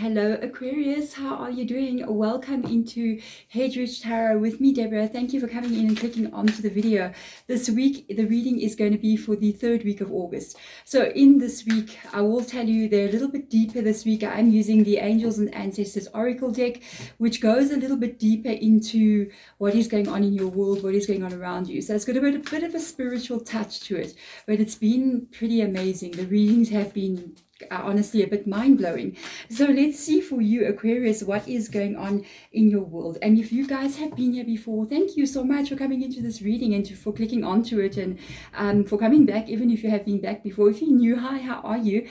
Hello Aquarius, how are you doing? Welcome into Hedgeridge Tarot with me, Deborah. Thank you for coming in and clicking onto the video. This week, the reading is going to be for the third week of August. So in this week, I will tell you they're a little bit deeper this week. I'm using the Angels and Ancestors Oracle deck, which goes a little bit deeper into what is going on in your world, what is going on around you. So it's got a bit of a spiritual touch to it, but it's been pretty amazing. The readings have been honestly a bit mind-blowing. So let's see for you, Aquarius, what is going on in your world. And if you guys have been here before, thank you so much for coming into this reading and for clicking onto it, and for coming back, even if you have been back before. If you're new, hi, how are you?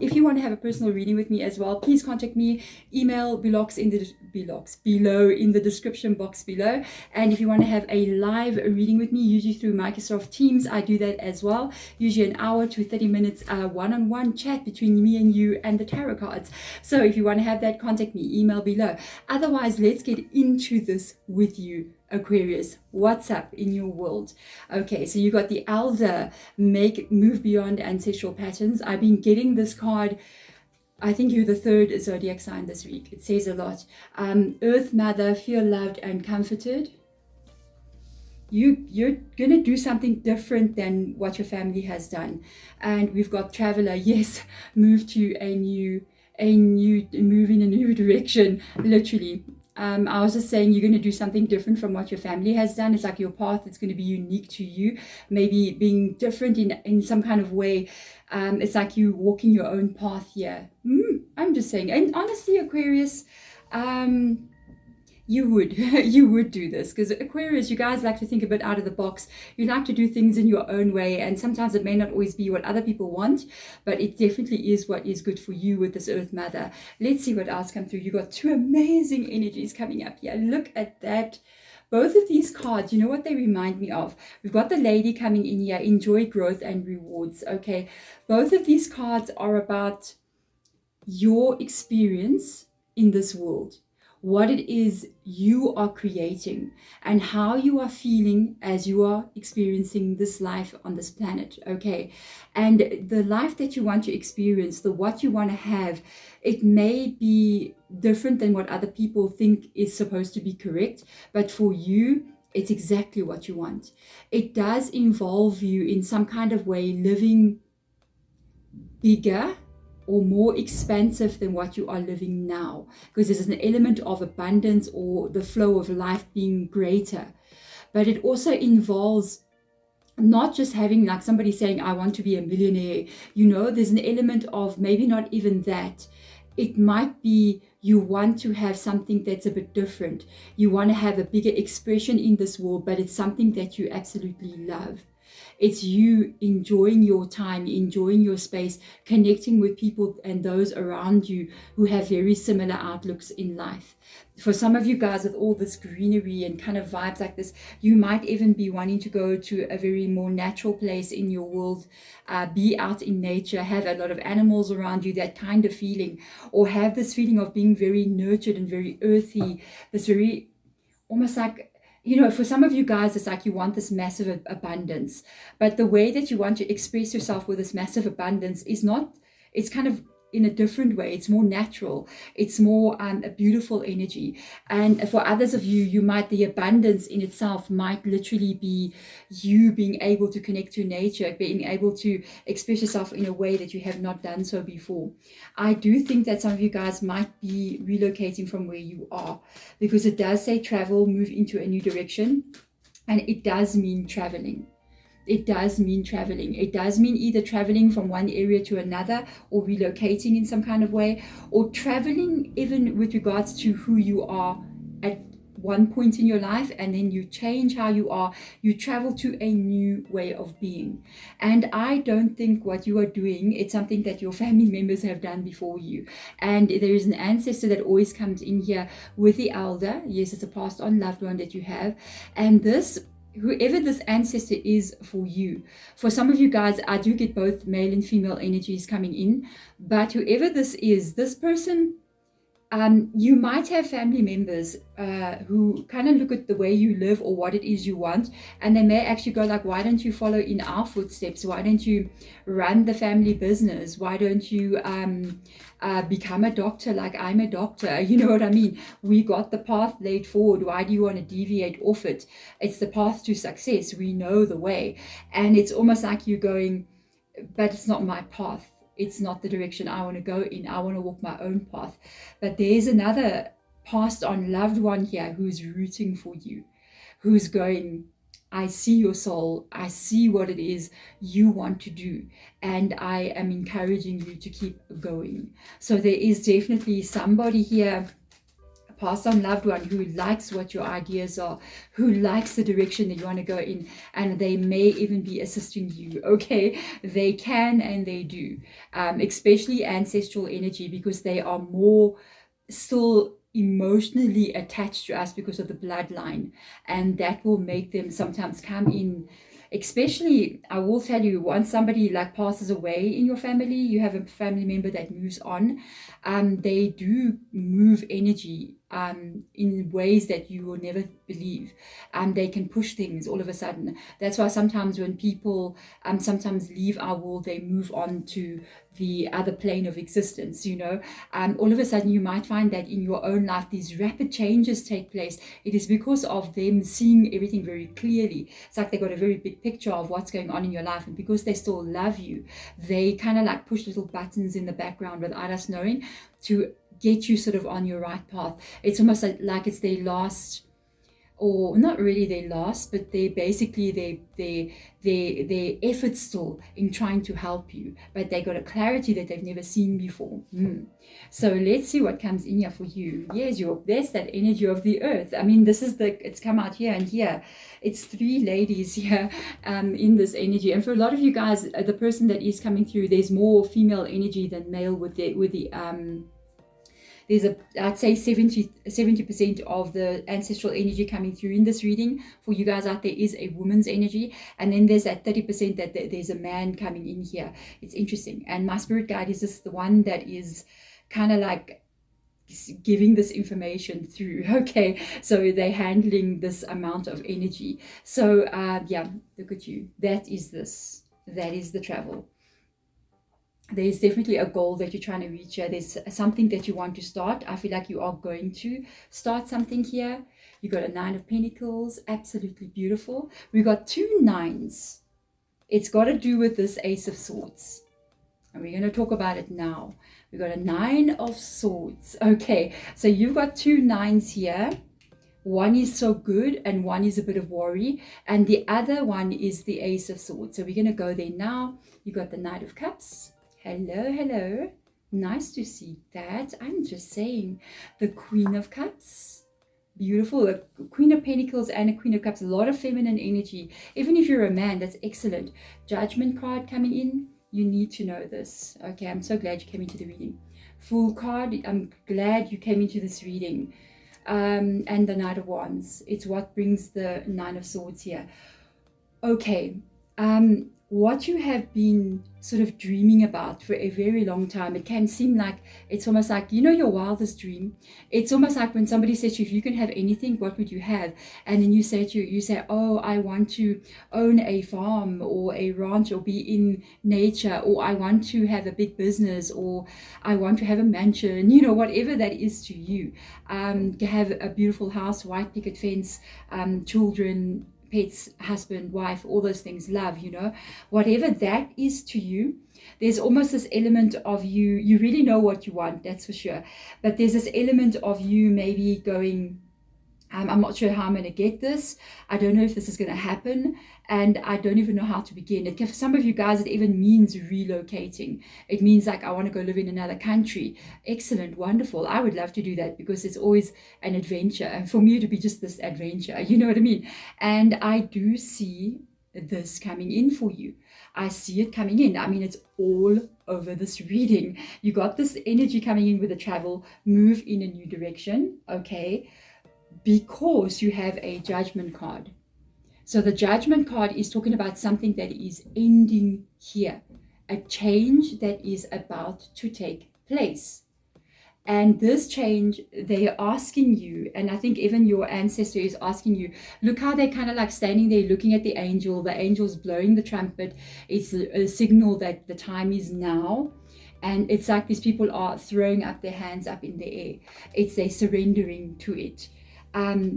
If you want to have a personal reading with me as well, please contact me. Email below in the description box below. And if you want to have a live reading with me, usually through Microsoft Teams, I do that as well. Usually an hour to 30 minutes one-on-one chat between me and you and the tarot cards. So if you want to have that, contact me, email below. Otherwise, let's get into this with you, Aquarius. What's up in your world? Okay, so you got the Elder, move beyond ancestral patterns. I've been getting this card. I think you're the third zodiac sign this week. It says a lot. Earth Mother, feel loved and comforted. You're going to do something different than what your family has done. And we've got Traveler, yes, move in a new direction, literally. I was just saying you're going to do something different from what your family has done. It's like your path is going to be unique to you, maybe being different in some kind of way. It's like you walking your own path here. I'm just saying. And honestly, Aquarius, you would do this, because Aquarius, you guys like to think a bit out of the box. You like to do things in your own way, and sometimes it may not always be what other people want, but it definitely is what is good for you with this Earth Mother. Let's see what else comes through. You got two amazing energies coming up here. Look at that. Both of these cards, you know what they remind me of? We've got the Lady coming in here, enjoy growth and rewards. Okay, both of these cards are about your experience in this world, what it is you are creating, and how you are feeling as you are experiencing this life on this planet. Okay, and the life that you want to experience, what you want to have, it may be different than what other people think is supposed to be correct, but for you, it's exactly what you want. It does involve you in some kind of way living bigger or more expansive than what you are living now, because there's an element of abundance or the flow of life being greater. But it also involves not just having like somebody saying, I want to be a millionaire. You know, there's an element of maybe not even that. It might be you want to have something that's a bit different. You want to have a bigger expression in this world, but it's something that you absolutely love. It's you enjoying your time, enjoying your space, connecting with people and those around you who have very similar outlooks in life. For some of you guys, with all this greenery and kind of vibes like this, you might even be wanting to go to a very more natural place in your world, be out in nature, have a lot of animals around you, that kind of feeling, or have this feeling of being very nurtured and very earthy, this very almost like, you know, for some of you guys, it's like you want this massive abundance, but the way that you want to express yourself with this massive abundance is not, it's kind of in a different way. It's more natural. It's more a beautiful energy. And for others of you, the abundance in itself might literally be you being able to connect to nature, being able to express yourself in a way that you have not done so before. I do think that some of you guys might be relocating from where you are, because it does say travel, move into a new direction, and it does mean traveling. It does mean traveling. It does mean either traveling from one area to another, or relocating in some kind of way, or traveling even with regards to who you are at one point in your life, and then you change how you are. You travel to a new way of being. And I don't think what you are doing, it's something that your family members have done before you. And there is an ancestor that always comes in here with the Elder. Yes, it's a passed on loved one that you have. And whoever this ancestor is for you. For some of you guys, I do get both male and female energies coming in, but whoever this is, this person You might have family members who kind of look at the way you live or what it is you want, and they may actually go like, why don't you follow in our footsteps? Why don't you run the family business? Why don't you become a doctor like I'm a doctor? You know what I mean? We got the path laid forward. Why do you want to deviate off it? It's the path to success. We know the way. And it's almost like you're going, but it's not my path. It's not the direction I want to go in. I want to walk my own path. But there's another passed on loved one here who's rooting for you, who's going, I see your soul. I see what it is you want to do. And I am encouraging you to keep going. So there is definitely somebody here, passed on loved one, who likes what your ideas are, who likes the direction that you want to go in, and they may even be assisting you. Okay, they can and they do, especially ancestral energy, because they are more still emotionally attached to us because of the bloodline, and that will make them sometimes come in. Especially, I will tell you, once somebody like passes away in your family, you have a family member that moves on, they do move energy in ways that you will never believe. They can push things all of a sudden. That's why sometimes when people sometimes leave our world, they move on to the other plane of existence, you know. All of a sudden you might find that in your own life these rapid changes take place. It is because of them seeing everything very clearly. It's like they got a very big picture of what's going on in your life, and because they still love you, they kind of like push little buttons in the background without us knowing to get you sort of on your right path. It's almost like it's their last, or not really their last, but they basically their efforts still in trying to help you, but they got a clarity that they've never seen before. So let's see what comes in here for you. Yes, there's that energy of the earth. I mean, this is it's come out here and here. It's 3 ladies here in this energy, and for a lot of you guys, the person that is coming through, there's more female energy than male with the there's I'd say 70% of the ancestral energy coming through in this reading for you guys out there is a woman's energy, and then there's that 30% that there's a man coming in here. It's interesting, and my spirit guide is just the one that is kind of like giving this information through. Okay, so they're handling this amount of energy. So yeah, look at you. That is the travel. There's definitely a goal that you're trying to reach here. There's something that you want to start. I feel like you are going to start something here. You got a 9 of Pentacles, absolutely beautiful. We got 2 9s. It's got to do with this Ace of Swords, and we're going to talk about it now. We got a 9 of Swords. Okay, so you've got 2 9s here. One is so good and one is a bit of worry, and the other one is the Ace of Swords. So we're going to go there now. You got the Knight of Cups. Hello, hello. Nice to see that. I'm just saying. The Queen of Cups. Beautiful. A Queen of Pentacles and a Queen of Cups. A lot of feminine energy. Even if you're a man, that's excellent. Judgment card coming in. You need to know this. Okay, I'm so glad you came into the reading. Fool card. I'm glad you came into this reading. And the Knight of Wands. It's what brings the 9 of Swords here. Okay. What you have been sort of dreaming about for a very long time, it can seem like it's almost like, you know, your wildest dream. It's almost like when somebody says to you, if you can have anything, what would you have? And then you say, oh, I want to own a farm or a ranch or be in nature, or I want to have a big business, or I want to have a mansion, you know, whatever that is to you. Have a beautiful house, white picket fence, children, pets, husband, wife, all those things, love, you know, whatever that is to you. There's almost this element of you really know what you want, that's for sure, but there's this element of you maybe going, I'm not sure how I'm going to get this. I don't know if this is going to happen, and I don't even know how to begin. For some of you guys, it even means relocating. It means like, I want to go live in another country. Excellent, wonderful. I would love to do that, because it's always an adventure, and for me to be just this adventure, you know what I mean? And I do see this coming in for you. I see it coming in. I mean, it's all over this reading. You got this energy coming in with the travel, move in a new direction, okay? Because you have a Judgment card. So the Judgment card is talking about something that is ending here, a change that is about to take place. And this change, they're asking you, and I think even your ancestor is asking you, look how they're kind of like standing there looking at the angel's blowing the trumpet. It's a signal that the time is now. And it's like these people are throwing up their hands up in the air. It's they surrendering to it,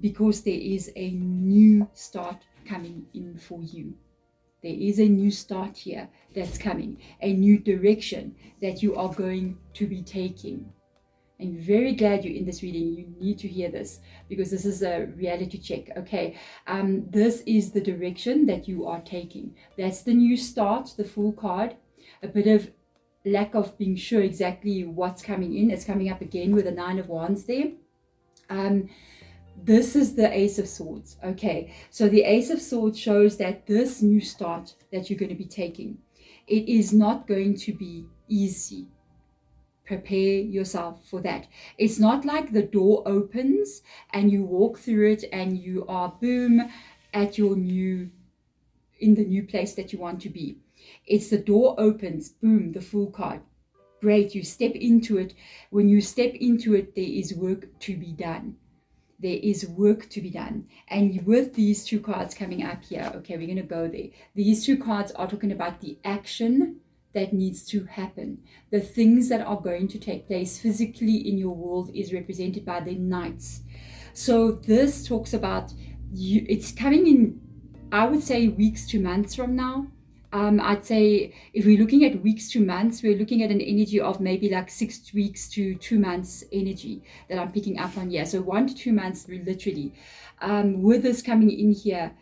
because there is a new start coming in for you. There is a new start here that's coming, a new direction that you are going to be taking. I'm very glad you're in this reading. You need to hear this because this is a reality check. Okay, this is the direction that you are taking. That's the new start, the Fool card. A bit of lack of being sure exactly what's coming in. It's coming up again with the Nine of Wands there. This is the Ace of Swords. Okay, so the Ace of Swords shows that this new start that you're going to be taking, it is not going to be easy. Prepare yourself for that. It's not like the door opens and you walk through it and you are boom at your in the new place that you want to be. It's the door opens, boom, the Fool card. Great, you step into it. When you step into it, there is work to be done. There is work to be done. And with these two cards coming up here, okay, we're going to go there. These two cards are talking about the action that needs to happen. The things that are going to take place physically in your world is represented by the Knights. So this talks about you. It's coming in, I would say, weeks to months from now. I'd say if we're looking at weeks to months, we're looking at an energy of maybe like 6 weeks to 2 months energy that I'm picking up on here. So 1 to 2 months, literally. With this coming in here,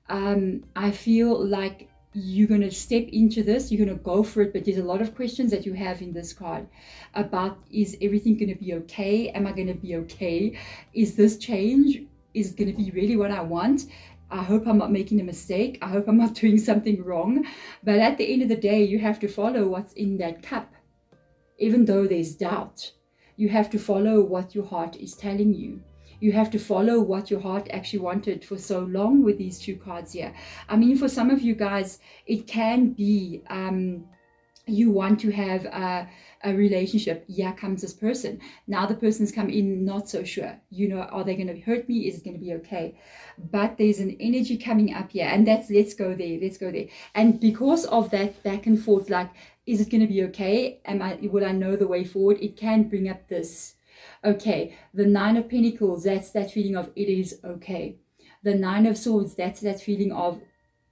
I feel like you're going to step into this, you're going to go for it, but there's a lot of questions that you have in this card about, is everything going to be okay? Am I going to be okay? Is this change, is it going to be really what I want? I hope I'm not making a mistake. I hope I'm not doing something wrong. But at the end of the day, you have to follow what's in that cup. Even though there's doubt, you have to follow what your heart is telling you. You have to follow what your heart actually wanted for so long with these two cards here. I mean, for some of you guys, it can be you want to have a relationship. Here comes this person. Now the person's come in, not so sure. You know, are they going to hurt me? Is it going to be okay? But there's an energy coming up here, and that's let's go there, let's go there. And because of that back and forth, like, is it going to be okay? Will I know the way forward? It can bring up this. Okay, the Nine of Pentacles, that's that feeling of it is okay. The Nine of Swords, that's that feeling of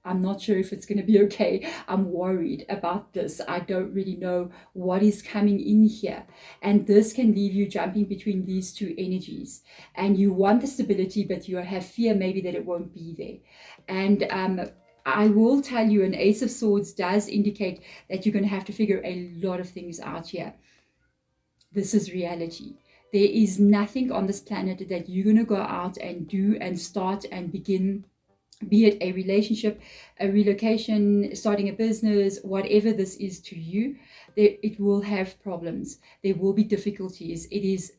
I'm not sure if it's going to be okay. I'm worried about this. I don't really know what is coming in here. And this can leave you jumping between these two energies. And you want the stability, but you have fear maybe that it won't be there. And I will tell you, an Ace of Swords does indicate that you're going to have to figure a lot of things out here. This is reality. There is nothing on this planet that you're going to go out and do and start and begin, be it a relationship, a relocation, starting a business, whatever this is to you, it will have problems. There will be difficulties. It is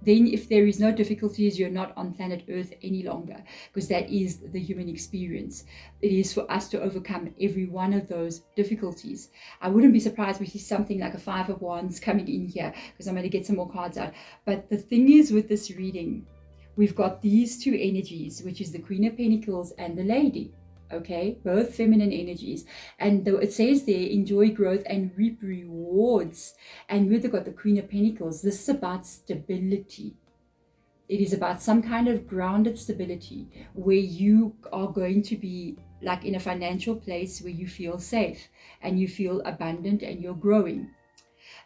then, if there is no difficulties, you're not on planet Earth any longer, because that is the human experience. It is for us to overcome every one of those difficulties. I wouldn't be surprised if we see something like a Five of Wands coming in here, because I'm going to get some more cards out. But the thing is, with this reading, we've got these two energies, which is the Queen of Pentacles and the Lady. Okay, both feminine energies. And though it says there, enjoy growth and reap rewards. And we've got the Queen of Pentacles. This is about stability. It is about some kind of grounded stability where you are going to be like in a financial place where you feel safe and you feel abundant and you're growing.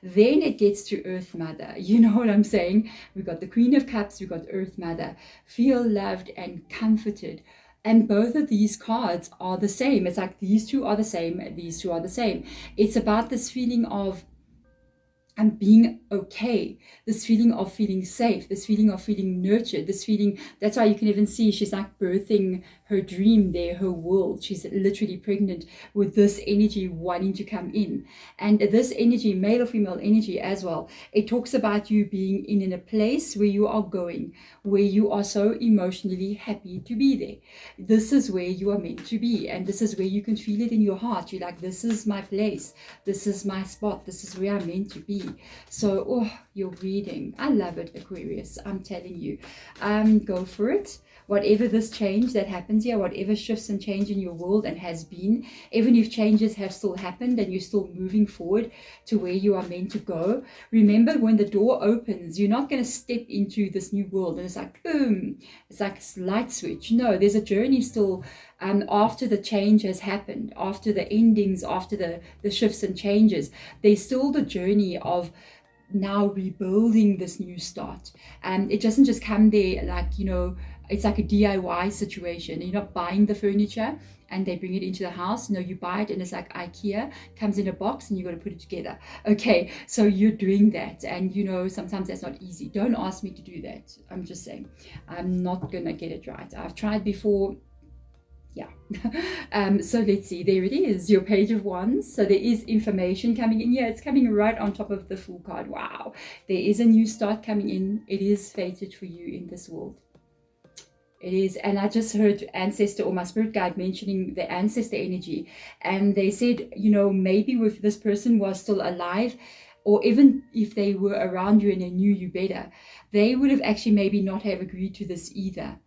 Then it gets to Earth Mother. You know what I'm saying? We've got the Queen of Cups, we've got Earth Mother. Feel loved and comforted. And both of these cards are the same. It's like these two are the same, these two are the same. It's about this feeling of being okay, this feeling of feeling safe, this feeling of feeling nurtured, this feeling, that's why you can even see she's like birthing her dream there, her world. She's literally pregnant with this energy wanting to come in. And this energy, male or female energy as well, it talks about you being in a place where you are going, where you are so emotionally happy to be there. This is where you are meant to be, and this is where you can feel it in your heart. You're like, this is my place, this is my spot, this is where I'm meant to be. So, oh, your reading, I love it, Aquarius, I'm telling you. Go for it. Whatever this change that happens here, whatever shifts and change in your world and has been, even if changes have still happened and you're still moving forward to where you are meant to go, remember, when the door opens, you're not going to step into this new world and it's like boom, it's like a light switch. No, there's a journey still after the change has happened, after the endings, after the shifts and changes. There's still the journey of now rebuilding this new start. And it doesn't just come there like, you know, it's like a DIY situation. You're not buying the furniture and they bring it into the house. No, you buy it and it's like IKEA, comes in a box and you got to put it together. Okay, so you're doing that, and you know, sometimes that's not easy. Don't ask me to do that. I'm just saying, I'm not gonna get it right. I've tried before. Yeah. So let's see, there it is, your Page of Wands. So there is information coming in. Yeah, it's coming right on top of the Fool card. Wow, there is a new start coming in. It is fated for you in this world. It is. And I just heard ancestor or my spirit guide mentioning the ancestor energy, and they said, you know, maybe if this person was still alive, or even if they were around you and they knew you better, they would have actually maybe not have agreed to this either.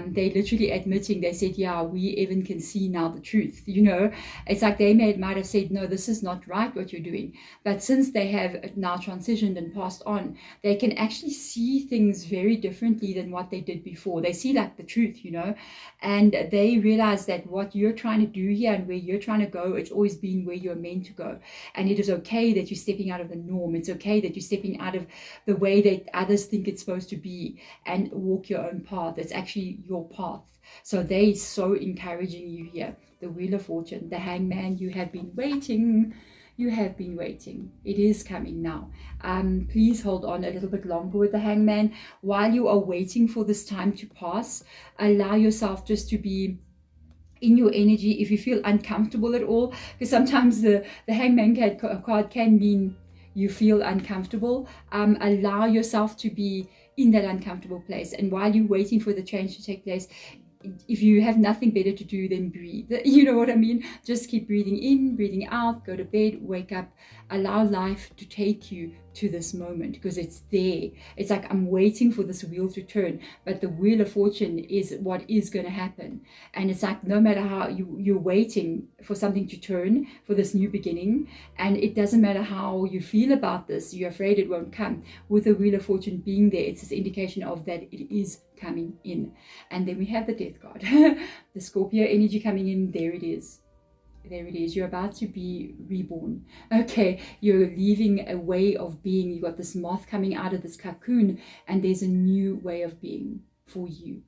They literally admitting, they said, yeah, we even can see now the truth. You know, it's like they might have said, no, this is not right what you're doing. But since they have now transitioned and passed on, they can actually see things very differently than what they did before. They see like the truth, you know, and they realize that what you're trying to do here and where you're trying to go, it's always been where you're meant to go. And it is okay that you're stepping out of the norm. It's okay that you're stepping out of the way that others think it's supposed to be and walk your own path. It's actually your path. So they so encouraging you here. The Wheel of Fortune, the Hangman, you have been waiting. You have been waiting. It is coming now. Please hold on a little bit longer with the Hangman. While you are waiting for this time to pass, allow yourself just to be in your energy. If you feel uncomfortable at all, because sometimes the Hangman card can mean you feel uncomfortable, allow yourself to be in that uncomfortable place. And while you're waiting for the change to take place, if you have nothing better to do than breathe, you know what I mean? Just keep breathing in, breathing out, go to bed, wake up, allow life to take you to this moment, because it's there. It's like, I'm waiting for this wheel to turn, but the Wheel of Fortune is what is going to happen. And it's like, no matter how you're waiting for something to turn, for this new beginning, and it doesn't matter how you feel about this, you're afraid it won't come. With the Wheel of Fortune being there, it's this indication of that it is coming in. And then we have the Death card, the Scorpio energy coming in. There it is. There it is. You're about to be reborn. Okay, you're leaving a way of being. You got this moth coming out of this cocoon, and there's a new way of being for you.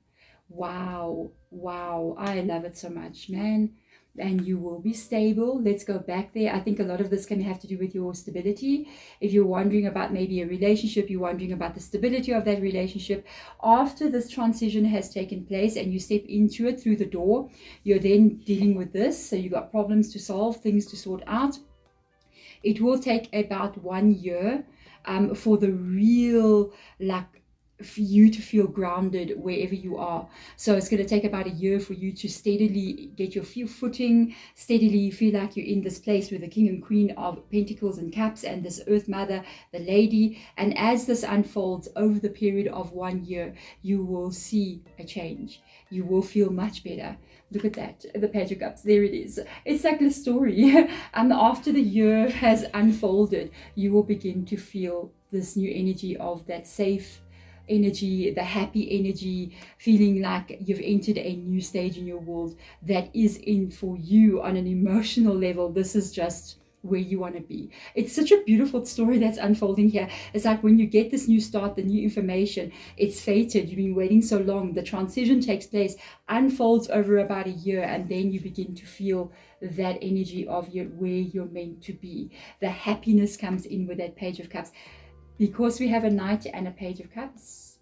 Wow, wow, I love it so much, man. And you will be stable. Let's go back there. I think a lot of this can have to do with your stability. If you're wondering about maybe a relationship, you're wondering about the stability of that relationship. After this transition has taken place and you step into it through the door, you're then dealing with this. So you've got problems to solve, things to sort out. It will take about 1 year for the real, like, for you to feel grounded wherever you are. So it's going to take about 1 year for you to steadily get your footing, steadily feel like you're in this place with the King and Queen of Pentacles and Cups and this Earth Mother, the Lady. And as this unfolds over the period of 1 year, you will see a change. You will feel much better. Look at that, the Page of Cups, there it is. It's like a story. And after the year has unfolded, you will begin to feel this new energy of that safe energy, the happy energy, feeling like you've entered a new stage in your world that is in for you on an emotional level. This is just where you want to be. It's such a beautiful story that's unfolding here. It's like when you get this new start, the new information, it's fated. You've been waiting so long. The transition takes place, unfolds over about 1 year, and then you begin to feel that energy of where you're meant to be. The happiness comes in with that Page of Cups. Because we have a Knight and a Page of Cups,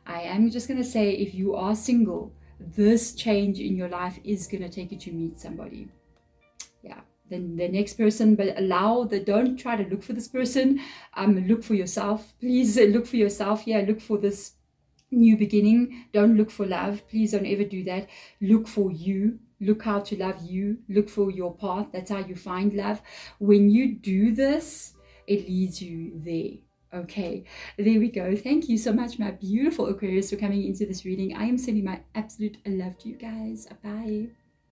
I am just going to say, if you are single, this change in your life is going to take you to meet somebody. Yeah. Then the next person, but don't try to look for this person. Look for yourself. Please look for yourself here. Look for this new beginning. Don't look for love. Please don't ever do that. Look for you. Look how to love you. Look for your path. That's how you find love. When you do this, it leads you there. Okay, there we go. Thank you so much, my beautiful Aquarius, for coming into this reading. I am sending my absolute love to you guys. Bye.